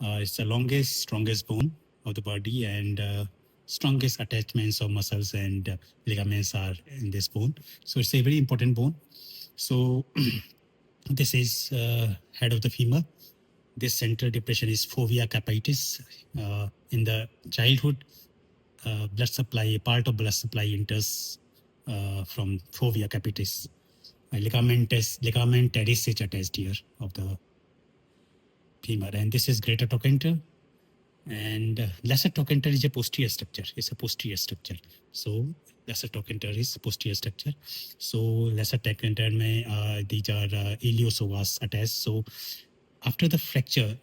It's the longest, strongest bone of the body, and strongest attachments of muscles and ligaments are in this bone. So it's a very important bone. So this is head of the femur. This central depression is fovea capitis. In the childhood, blood supply, part of blood supply enters from fovea capitis. Ligament teres is attached here of the femur, and this is greater trochanter. And lesser trochanter is a posterior structure. It's a posterior structure. So lesser trochanter is posterior structure. So lesser trochanter mein these are iliopsoas attached. So after the fracture,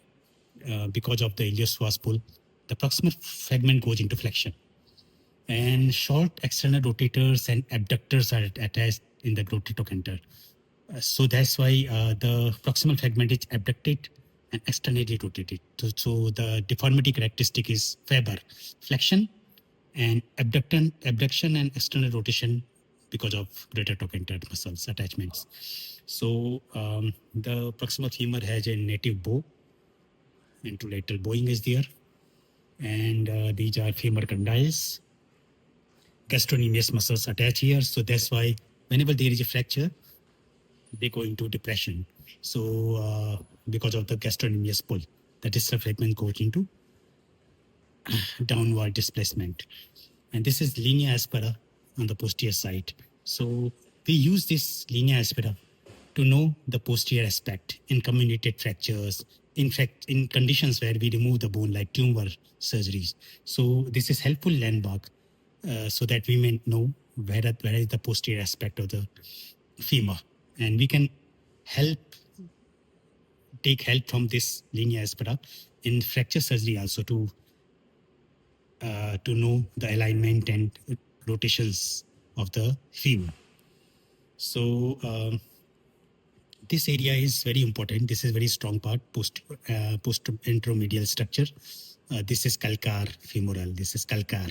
because of the iliopsoas pull, the proximal fragment goes into flexion. And short external rotators and abductors are attached in the trochanter. So that's why the proximal fragment is abducted and externally rotated. So the deformity characteristic is Faber, flexion and abduction and external rotation because of greater trochanter muscles attachments. So the proximal femur has a native bow, interlateral bowing is there, and these are femur condyles. Gastrocnemius muscles attach here, so that's why whenever there is a fracture, they go into depression. So because of the gastrocnemius pull, the distal fragment goes into downward displacement. And this is linea aspera on the posterior side. So we use this linea aspera to know the posterior aspect in comminuted fractures, in fact, in conditions where we remove the bone like tumor surgeries. So this is helpful landmark so that we may know where is the posterior aspect of the femur. And we can take help from this linea aspera in fracture surgery also to know the alignment and rotations of the femur. So this area is very important. This is very strong part, post-anteromedial structure. This is calcar femoral. This is calcar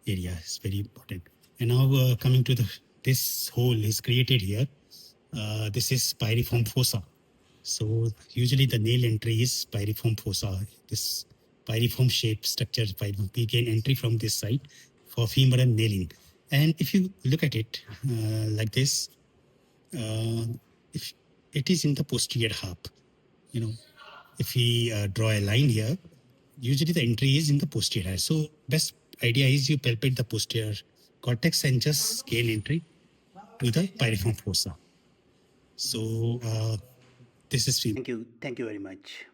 area. It's very important. And now coming to this hole is created here. This is pyriform fossa. So usually the nail entry is pyriform fossa. This pyriform shaped structure, we gain entry from this side for femoral nailing. And if you look at it like this, if it is in the posterior half, if we draw a line here, usually the entry is in the posterior half. So best idea is you palpate the posterior cortex and just gain entry to the pyriform fossa. So this is Thank you very much.